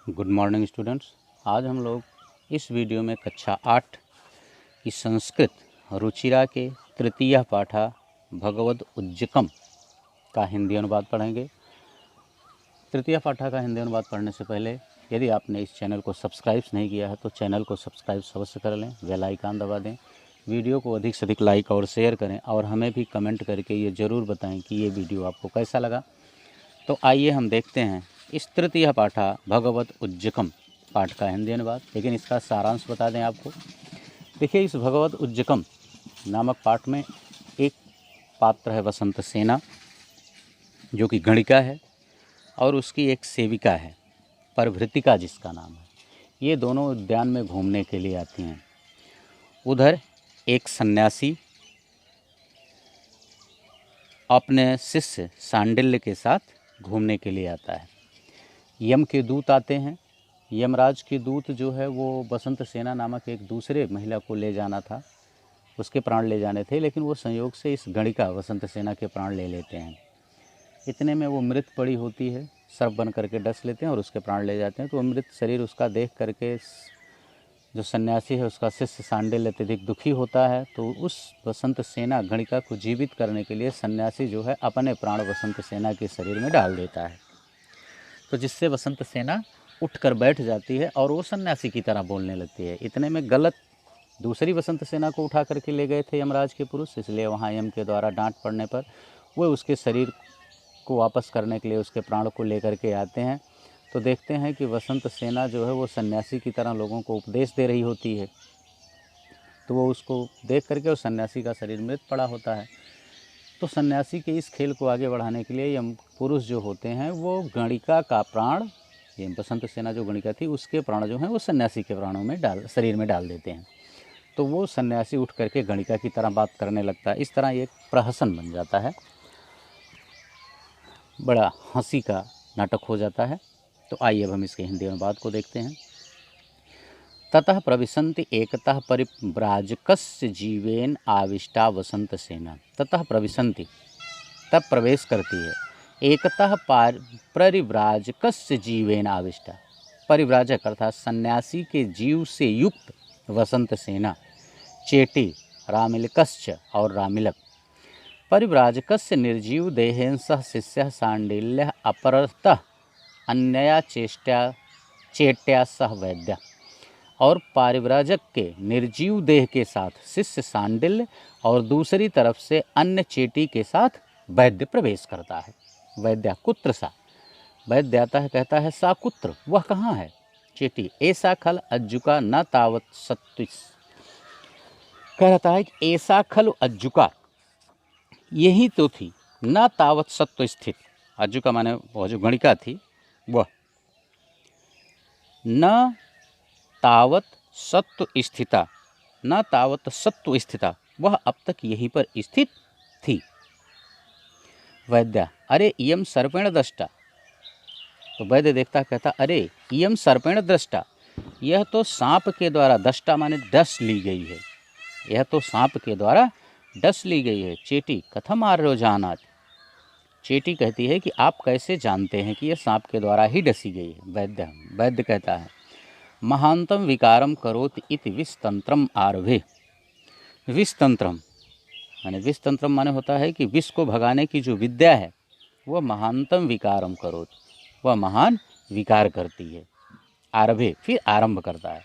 Good morning students. आज हम लोग इस वीडियो में कक्षा 8 की संस्कृत रुचिरा के तृतीय पाठा भगवद उज्जकम का हिंदी अनुवाद पढ़ेंगे। तृतीय पाठा का हिंदी अनुवाद पढ़ने से पहले यदि आपने इस चैनल को सब्सक्राइब नहीं किया है तो चैनल को सब्सक्राइब अवश्य कर लें, बेल आइकन दबा दें, वीडियो को अधिक से अधिक लाइक और शेयर करें और हमें भी कमेंट करके ये ज़रूर बताएं कि ये वीडियो आपको कैसा लगा। तो आइए हम देखते हैं इस तृतीय पाठा भगवत उज्जकम पाठ का हिंदी अनुवाद, लेकिन इसका सारांश बता दें आपको। देखिए, इस भगवत उज्जकम नामक पाठ में एक पात्र है वसंत सेना, जो कि गणिका है, और उसकी एक सेविका है परभृतिका जिसका नाम है। ये दोनों उद्यान में घूमने के लिए आती हैं। उधर एक सन्यासी अपने शिष्य सांडिल्य के साथ घूमने के लिए आता है। यम के दूत आते हैं। यमराज के दूत जो है वो वसंत सेना नामक एक दूसरे महिला को ले जाना था, उसके प्राण ले जाने थे, लेकिन वो संयोग से इस गणिका वसंत सेना के प्राण ले लेते हैं। इतने में वो मृत पड़ी होती है, सर्प बन करके डस लेते हैं और उसके प्राण ले जाते हैं। तो मृत शरीर उसका देख करके जो सन्यासी है उसका शिष्य सांडिल्य अत्यधिक दुखी होता है। तो उस वसंत सेना गणिका को जीवित करने के लिए सन्यासी जो है अपने प्राण वसंत सेना के शरीर में डाल देता है। तो जिससे वसंत सेना उठकर बैठ जाती है और वो सन्यासी की तरह बोलने लगती है। इतने में गलत दूसरी वसंत सेना को उठा करके ले गए थे यमराज के पुरुष, इसलिए वहाँ यम के द्वारा डांट पड़ने पर वो उसके शरीर को वापस करने के लिए उसके प्राण को लेकर के आते हैं। तो देखते हैं कि वसंत सेना जो है वो सन्यासी की तरह लोगों को उपदेश दे रही होती है। तो वो उसको देख करके उस सन्यासी का शरीर मृत पड़ा होता है। तो सन्यासी के इस खेल को आगे बढ़ाने के लिए यम पुरुष जो होते हैं वो गणिका का प्राण, ये वसंत सेना जो गणिका थी उसके प्राण जो हैं वो सन्यासी के प्राणों में शरीर में डाल देते हैं। तो वो सन्यासी उठ करके गणिका की तरह बात करने लगता है। इस तरह एक प्रहसन बन जाता है, बड़ा हंसी का नाटक हो जाता है। तो आइए अब हम इसके हिंदी अनुवाद को देखते हैं। ततः प्रविशन्ति एकतः परिव्राजकस्य जीवेन आविष्टा वसंत सेना। ततः प्रविशन्ति, तब प्रवेश करती है, एकतः परिव्राजकस्य जीवेन आविष्टा, परिव्राजक अर्थात सन्यासी के जीव से युक्त वसंत सेना, चेटी रामिलकश्च और रामिलक, परिव्राजकस्य निर्जीव देहेन सह शिष्यः सांडिल्यः अपरतः अन्यया चेट्या सह वैद्य, और पारिव्राजक के निर्जीव देह के साथ शिष्य सांडिल्य और दूसरी तरफ से अन्य चेटी के साथ वैद्य प्रवेश करता है। वैद्य कुत्र सा, वैद्य आता है, कहता है सा कुत्र, वह कहाँ है। चेटी ऐसा खल अज्जुका न तावत सत्विस, कहता है कि ऐसा खल अज्जुका, यही तो थी, न तावत सत्व स्थित। अज्जुका माने वह जो गणिका थी, वह न तावत सत्व स्थिता, न तावत सत्व स्थिता, वह अब तक यहीं पर स्थित थी। वैद्य अरे इयम सर्पेण दृष्टा, तो वैद्य देखता कहता अरे इयम सर्पेण दृष्टा, यह तो सांप के द्वारा, दष्टा माने डस ली गई है, यह तो सांप के द्वारा डस ली गई है। चेटी कथम आर्यो जानात, चेटी कहती है कि आप कैसे जानते हैं कि यह सांप के द्वारा ही डसी गई है। वैद्य कहता है महांतम विकारम करोति इति विषतंत्रम आरभे। विषतंत्रम माने, विषतंत्रम माने होता है कि विष को भगाने की जो विद्या है वह महांतम विकारम करोति, वह महान विकार करती है। आरभे फिर आरंभ करता है,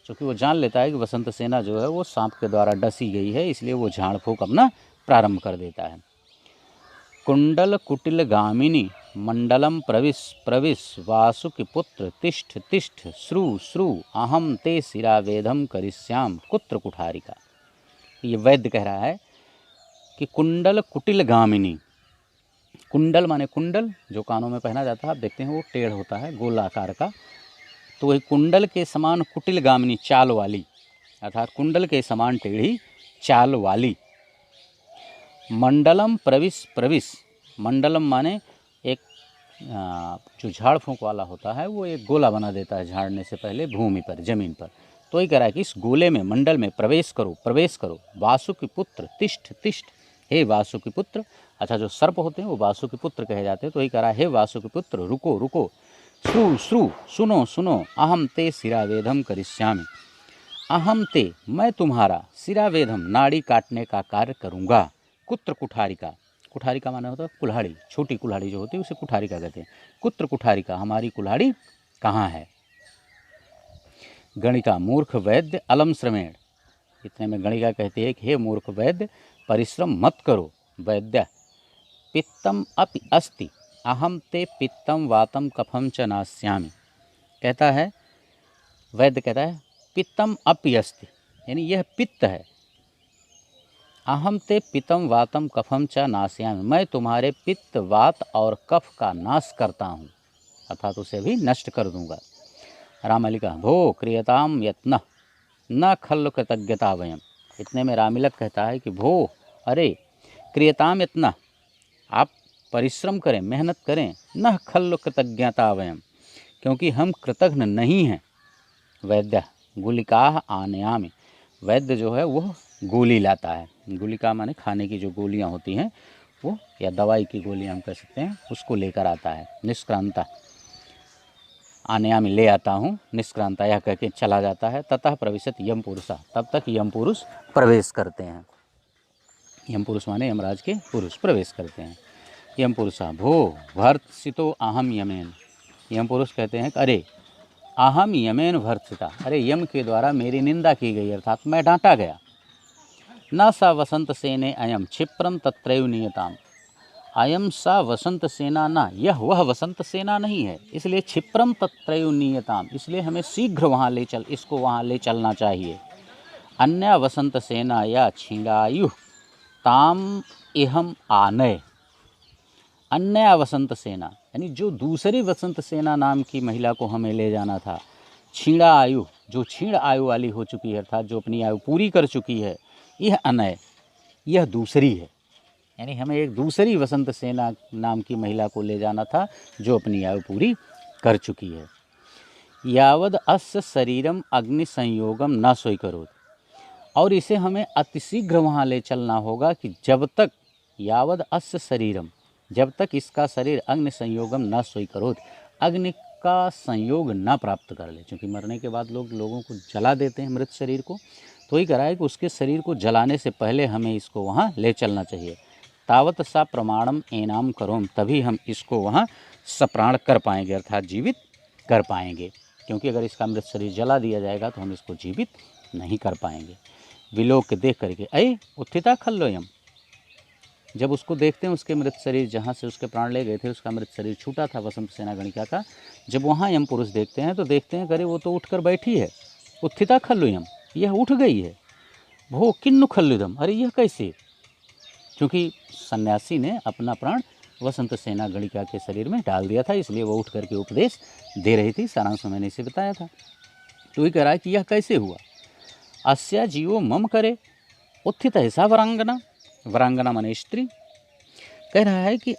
क्योंकि वो जान लेता है कि वसंत सेना जो है वो सांप के द्वारा डसी गई है, इसलिए वो झाड़ फूंक अपना प्रारंभ कर देता है। कुंडल कुटिल गामिनी मंडलम प्रविश वासुकी पुत्र तिष्ठ तिष्ठ श्रु श्रु अहम ते शिरावेदम करिष्याम कुत्र कुठारिका। ये वैद्य कह रहा है कि कुंडल कुटिल गामिनी, कुंडल माने कुंडल जो कानों में पहना जाता है, आप देखते हैं वो टेढ़ होता है गोलाकार का, तो वही कुंडल के समान कुटिल गामिनी, चाल वाली, अर्थात कुंडल के समान टेढ़ी चाल वाली। मंडलम प्रविश, मंडलम माने एक जो झाड़ फूंक वाला होता है वो एक गोला बना देता है झाड़ने से पहले भूमि पर, जमीन पर। तो ये कह रहा है कि इस गोले में, मंडल में प्रवेश करो। वासुकी पुत्र तिष्ठ तिष्ठ, हे वासुकी पुत्र, अच्छा जो सर्प होते हैं वो वासुकी पुत्र कहे जाते हैं। तो ये कह रहा है हे वासुकी पुत्र रुको रुको, श्रु श्रु सुनो सुनो, अहम ते शिरावेदम करिष्यामि। अहम ते मैं तुम्हारा, शिरावेदम नाड़ी काटने का कार्य करूँगा। कुत्र कुठारिका, कुठारिका माने होता है कुल्हाड़ी, छोटी कुल्हाड़ी जो होती है उसे कुठारिका कहते हैं। कुत्र कुठारिका, हमारी कुल्हाड़ी कहाँ है। गणिका, मूर्ख वैद्य अलम श्रमेण। इतने में गणिका कहती है कि हे मूर्ख वैद्य, परिश्रम मत करो। वैद्य, पित्तम अपि अस्ति, अहम ते पित्तम वातम कफम च नास्यामि। कहता है, वैद्य कहता है पित्तम अपि अस्ति, यानी यह पित्त है। अहम ते पित्तम वातम कफम च नास्यामि, मैं तुम्हारे पित्त वात और कफ का नाश करता हूँ, अर्थात उसे भी नष्ट कर दूंगा। रामलिका, भो क्रियताम यत्न न खल्ल कृतज्ञता वयम। इतने में रामिलक कहता है कि भो, अरे क्रियताम यत्न, आप परिश्रम करें, मेहनत करें। न खल्ल कृतज्ञता वयम, क्योंकि हम कृतज्ञ नहीं हैं। वैद्य, गुलिका आनयामि। वैद्य जो है वह गोली लाता है। गुलिका माने खाने की जो गोलियां होती हैं वो, या दवाई की गोलियां हम कह सकते हैं, उसको लेकर आता है। निष्क्रांता, आनयामि ले आता हूँ, निष्क्रांता यह कह के चला जाता है। ततः प्रविशत यम पुरुषा, तब तक यम पुरुष प्रवेश करते हैं। यम पुरुष माने यमराज के पुरुष प्रवेश करते हैं। यम पुरुषा, भो भर्त्सितो अहम यमेन। यम पुरुष कहते हैं कि अरे अहम यमेन भर्त्सिता, अरे यम के द्वारा मेरी निंदा की गई, अर्थात मैं डांटा गया। न सा वसंत सेने अयम क्षिप्रम तत्रैव नियताम। अयम सा वसंत सेना ना, यह वह वसंत सेना नहीं है, इसलिए क्षिप्रम तत्रैव नियताम, इसलिए हमें शीघ्र वहाँ ले चल, इसको वहाँ ले चलना चाहिए। अन्य वसंत सेना या छिंगायु ताम इहम आनय। अन्य वसंत सेना, यानी जो दूसरी वसंत सेना नाम की महिला को हमें ले जाना था। छीड़ा आयु, जो छीण आयु वाली हो चुकी है, अर्थात जो अपनी आयु पूरी कर चुकी है। यह अनय, यह दूसरी है, यानी हमें एक दूसरी वसंत सेना नाम की महिला को ले जाना था जो अपनी आयु पूरी कर चुकी है। यावद अस्य शरीरम अग्नि संयोगम न स्वीकरोत, और इसे हमें अतिशीघ्र वहाँ ले चलना होगा कि जब तक, यावद अस्य शरीरम, जब तक इसका शरीर अग्नि संयोगम न स्वीकरोत, अग्नि का संयोग न प्राप्त कर ले। क्योंकि मरने के बाद लोगों को जला देते हैं मृत शरीर को, तो ही करा है कि उसके शरीर को जलाने से पहले हमें इसको वहाँ ले चलना चाहिए। तावत सा प्रमाणम एनाम करोम, तभी हम इसको वहाँ सप्राण कर पाएंगे, अर्थात जीवित कर पाएंगे। क्योंकि अगर इसका मृत शरीर जला दिया जाएगा तो हम इसको जीवित नहीं कर पाएंगे। विलोक देख करके, अये उत्थिता खल्लोयम, जब उसको देखते हैं उसके मृत शरीर, जहाँ से उसके प्राण ले गए थे उसका मृत शरीर छूटा था वसंत सेना गणिका का, जब वहाँ यम पुरुष देखते हैं तो देखते हैं अरे वो तो उठकर बैठी है। उत्थिता खल्लुयम, यह उठ गई है। भो किन्नु खल्लुदम, अरे यह कैसे, क्योंकि सन्यासी ने अपना प्राण वसंत सेना गणिका के शरीर में डाल दिया था, इसलिए वो उठ करके उपदेश दे रही थी। सारांश मैंने इसे बताया था। तो ही कह रहा है कि यह कैसे हुआ। अस्या जीवो मम करे उत्थित ऐसा वरांगना, वरांगना माने स्त्री। कह रहा है कि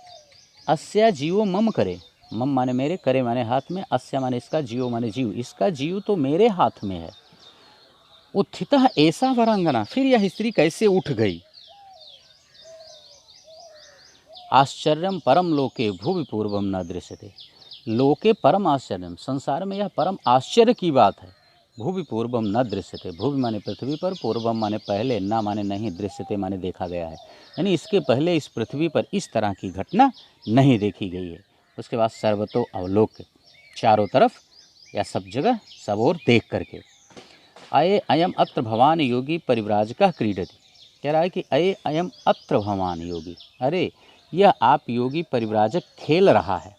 अस्या जीवो मम करे, मम माने मेरे, करे माने हाथ में, अस्या माने इसका, जीवो माने जीव, इसका जीव तो मेरे हाथ में है। उत्थित ऐसा वरांगना, फिर यह स्त्री कैसे उठ गई। आश्चर्यम परम लोके भुवि पूर्वम न दृश्यते, लोके परम आश्चर्यम, संसार में यह परम आश्चर्य की बात है। भुवि पूर्वम न दृश्यते, भुवि माने पृथ्वी पर, पूर्वम माने पहले, न माने नहीं, दृश्यते माने देखा गया है, यानी इसके पहले इस पृथ्वी पर इस तरह की घटना नहीं देखी गई है। उसके बाद सर्वतो अवलोक, चारों तरफ या सब जगह सब ओर देख करके। अये अयम अत्र भवान योगी परिव्राजकः क्रीडति, कह रहा है कि अये अयम अत्र भवान योगी, अरे यह आप योगी परिव्राजक खेल रहा है।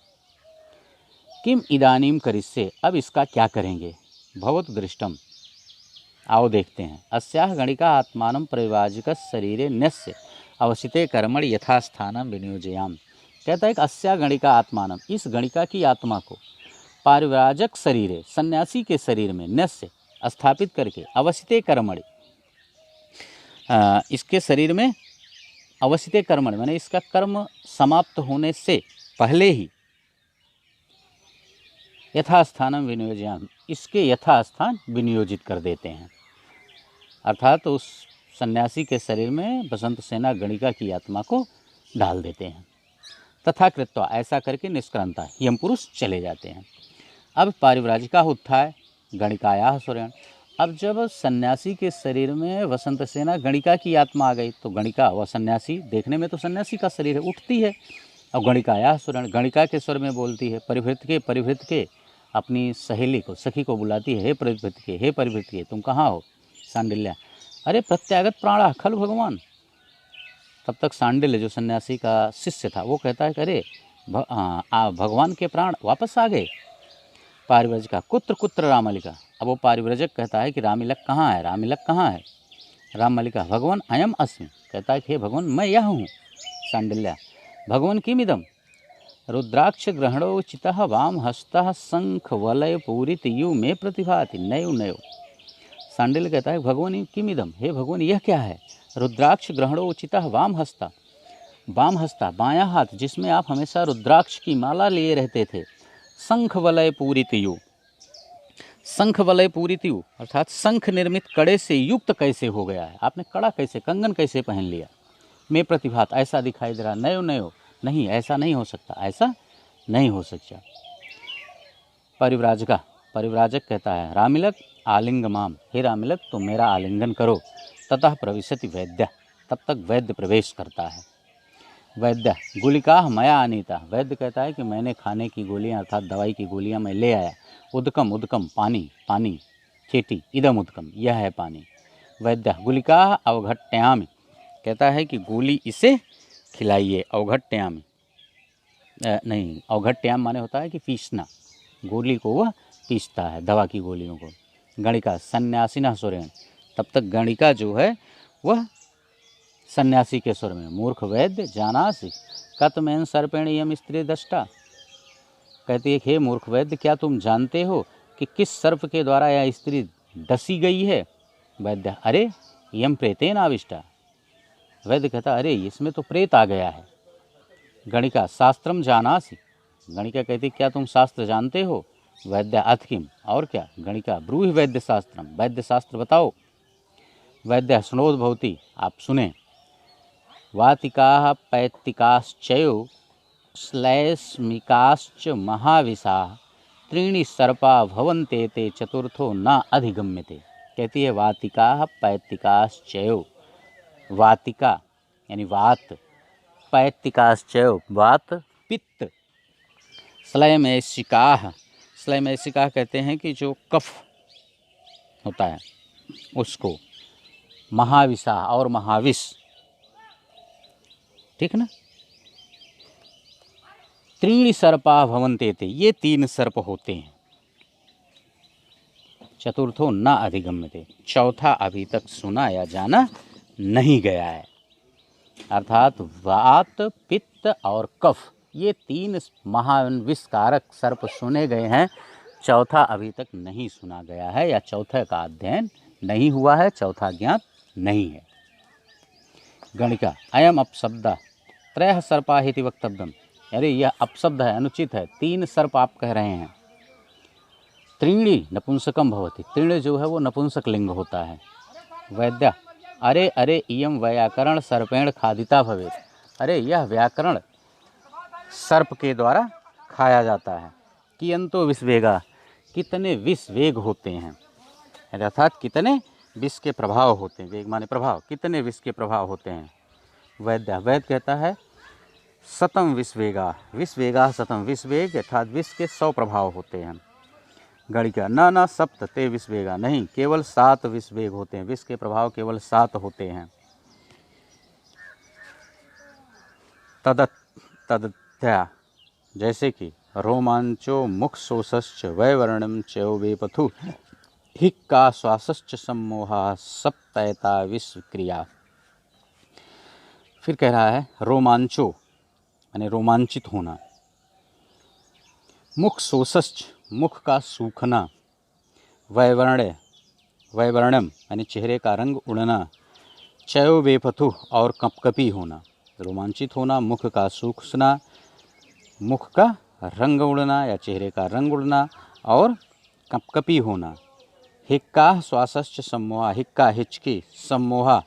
किम इदानीम करिष्ये, अब इसका क्या करेंगे। भवतु दृष्टम, आओ देखते हैं। अस्याह गणिका आत्मानं परिव्राजक शरीरे न्यस्य अवसिते कर्मणि यथास्थानं विनियोजयाम। कहता है कि अस्या गणिका आत्मानं, इस गणिका की आत्मा को परिव्राजक शरीरे, सन्यासी के शरीर में, न्यस्य स्थापित करके, अवसिते कर्मणि, इसके शरीर में, अवसिते कर्मणि माने इसका कर्म समाप्त होने से पहले ही, यथास्थानम विनियोजयाम, इसके यथास्थान विनियोजित कर देते हैं। अर्थात उस सन्यासी के शरीर में बसंत सेना गणिका की आत्मा को डाल देते हैं। तथा कृत्वा, ऐसा करके निष्क्रांता, यम पुरुष चले जाते हैं। अब पारिव्राजिका उत्थाय गणिकाया सुरेण। अब जब सन्यासी के शरीर में वसंत सेना गणिका की आत्मा आ गई तो गणिका व सन्यासी, देखने में तो सन्यासी का शरीर है, उठती है। और गणिकाया सुरेण, गणिका के स्वर में बोलती है। परिभृत के अपनी सहेली को, सखी को बुलाती है, हे परिभृत के तुम कहाँ हो। सांडिल्या, अरे प्रत्यागत प्राणा खल भगवान। तब तक सांडिल्य जो सन्यासी का शिष्य था वो कहता है कि अरे भगवान के प्राण वापस आ गए। पारिव्रजिका, कुत्र कुत्र रामलिका। अब वो पारिव्रजक कहता है कि रामिलक कहाँ है, रामिलक कहाँ है। रामलिका, भगवान अयम अस्मि। कहता है कि हे भगवान मैं यह हूँ। सांडिल्या, भगवान किमिदम। रुद्राक्ष ग्रहणो चितः वाम हस्तः शंख वलय पूरित यु में प्रतिभाति नयो नयो। सांडिल्य कहता है भगवान किमिदम, हे भगवान यह क्या है। रुद्राक्ष ग्रहणो चितः वाम हस्ता, वाम हस्ता बायां हाथ जिसमें आप हमेशा रुद्राक्ष की माला लिए रहते थे। शंख वलय पूरित यु, शंख वलय पूरित यु अर्थात शंख निर्मित कड़े से युक्त कैसे हो गया है, आपने कड़ा कैसे, कंगन कैसे पहन लिया। मैं प्रतिभात, ऐसा दिखाई दे रहा। नयो नयो, नहीं ऐसा नहीं हो सकता, ऐसा नहीं हो सकता। परिव्राजका, परिव्राजक कहता है रामिलक आलिंग माम, हे रामिलक तुम मेरा आलिंगन करो। ततः प्रविशति वैद्य, तब तक वैद्य प्रवेश करता है। वैद्य, गुलिका मया अनीता। वैद्य कहता है कि मैंने खाने की गोलियां अर्थात दवाई की गोलियां मैं ले आया। उदकम उदकम, पानी पानी। चेटी, इदम उदकम, यह है पानी। वैद्य, गुलिका अवघट्यामि। कहता है कि गोली इसे खिलाइए। अवघट्यामि नहीं, अवघट्याम माने होता है कि पीसना, गोली को वह पीसता है, दवा की गोलियों को। गणिका सन्यासिना सुरेण। तब तक गणिका जो है वह सन्यासी के स्वर में, मूर्ख वैद्य जानासि कतमेन सर्पेण यम स्त्री दष्टा। कहती है हे मूर्ख वैद्य, क्या तुम जानते हो कि किस सर्प के द्वारा यह स्त्री डसी गई है। वैद्य, अरे यम प्रेतेन आविष्टा। वैद्य कहता अरे इसमें तो प्रेत आ गया है। गणिका शास्त्रम जानासि। गणिका कहती क्या तुम शास्त्र जानते हो। वैद्य, अथ किम, और क्या। गणिका, ब्रूहि वैद्य शास्त्रम, वैद्य शास्त्र बताओ। वैद्य, शृणोद भवती, आप सुने। वातिकाः पैत्तिकाश्चैव श्लैष्मिकाश्च महाविशाः त्रीणि सर्पा भवन्ते ते चतुर्थो न अधिगम्यते। कहती है वातिकाः पैत्तिकाश्चैव, वातिका यानी वात, पैत्तिकाश्चैव वात पित्त, श्लैमैषिकाः, श्लैमैषिकाः कहते हैं कि जो कफ होता है उसको, महाविशा और महाविष, ठीक ना। त्रीणि सर्पा भवन्ते थे, ये 3 सर्प होते हैं। चतुर्थो न अधिगम्यते, चौथा अभी तक सुना या जाना नहीं गया है। अर्थात वात पित्त और कफ, ये 3 महाविषकारक सर्प सुने गए हैं, चौथा अभी तक नहीं सुना गया है या चौथे का अध्ययन नहीं हुआ है, चौथा ज्ञात नहीं है। गणिका, अयम अपशब्द त्रयः सर्पा हिति वक्तव्यम। अरे यह अपशब्द है, अनुचित है, 3 सर्प आप कह रहे हैं। त्रीणि नपुंसकम भवति, तीर्ण जो है वो नपुंसक लिंग होता है। वैद्य, अरे अरे इयम व्याकरण सर्पेण खादिता भवेत्। अरे यह व्याकरण सर्प के द्वारा खाया जाता है। कियंतो विषवेगा, कितने विष वेग होते हैं, अर्थात कितने विष के प्रभाव होते हैं। वेग माने प्रभाव, कितने विष के प्रभाव होते हैं। वैद्य, वैद्य कहता है शतम विषवेगा, विषवेगा शतम, विषवेग अर्थात विष के 100 प्रभाव होते हैं। गणिका, न सप्त ते विषवेगा, नहीं केवल 7 विषवेग होते हैं, विष के प्रभाव केवल 7 होते हैं। तदत्या, जैसे कि रोमांचो मुख शोषश्च वैवर्णम च वेपथु हिक्का श्वासश्च सम्मोहा सप्तैता विषक्रिया। फिर कह रहा है रोमांचो यानी रोमांचित होना, मुख शोषश्च मुख का सूखना, वैवर्ण्य वैवर्णम यानी चेहरे का रंग उड़ना, चयो वेपथु और कपकपी होना। रोमांचित होना, मुख का सूखना, मुख का रंग उड़ना या चेहरे का रंग उड़ना और कपकपी होना। हिक्का श्वासश्च सम्मोहा, हिक्का हिचकी, सम्मोहा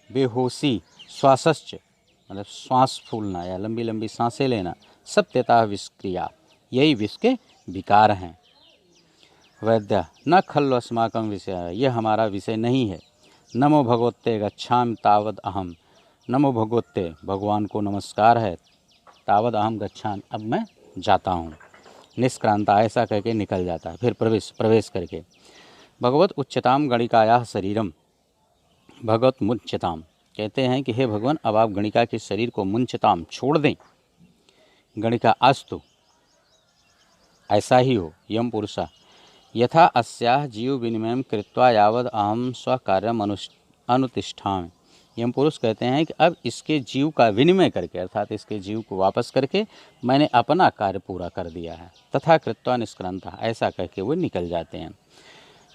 बेहोशी, श्वासश्च मतलब श्वास फूलना या लंबी लंबी सांसें लेना, सब तेता विषक्रिया, यही विष के विकार हैं। वैद्य न खल्व अस्माकं विषय, यह हमारा विषय नहीं है। नमो भगवते गच्छामि तावद अहम, नमो भगवते, भगवान को नमस्कार है, तावद अहम गच्छामि, अब मैं जाता हूँ। निष्क्रांता, ऐसा करके निकल जाता है। फिर प्रवेश करके भगवत उच्चताम गणिकाया शरीरम, भगवत मुच्यताम, कहते हैं कि हे भगवान, अब आप गणिका के शरीर को मुंचताम छोड़ दें। गणिका अस्तु, ऐसा ही हो। यम पुरुषा यथा अस्याः जीव विनिमयं कृत्वा यावद अहम स्वकार्यम अनुतिष्ठामि। यम पुरुष कहते हैं कि अब इसके जीव का विनिमय करके, अर्थात इसके जीव को वापस करके मैंने अपना कार्य पूरा कर दिया है। तथा कृत्वा निष्क्रांता, ऐसा कह के वो निकल जाते हैं।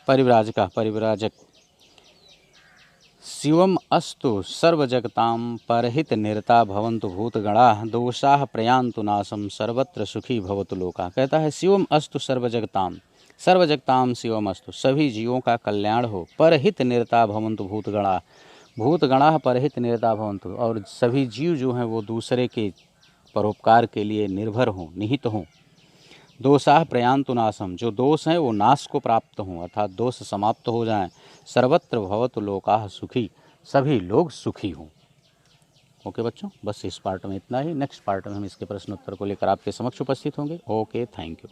परिव्राजक शिवम अस्तु सर्वजगतां परहित निरता भवन्तु भूतगणा दोषाः प्रयान्तु नाशम सर्वत्र सुखी भवतु लोका। कहता है शिवम अस्तु सर्वजगतां शिवम अस्तु, सभी जीवों का कल्याण हो। परहित निरता भवन्तु भूतगणा परहित निरता भवन्तु, और सभी जीव जो हैं वो दूसरे के परोपकार के लिए निर्भर हों, निहित हों। दोषाः प्रयान्तु नाशम, जो दोष हैं वो नाश को प्राप्त हों, अर्थात दोष समाप्त हो जाएं। सर्वत्र भवतु लोकाः सुखी, सभी लोग सुखी हों। ओके बच्चों, बस इस पार्ट में इतना ही। नेक्स्ट पार्ट में हम इसके प्रश्नोत्तर को लेकर आपके समक्ष उपस्थित होंगे। Okay, thank you.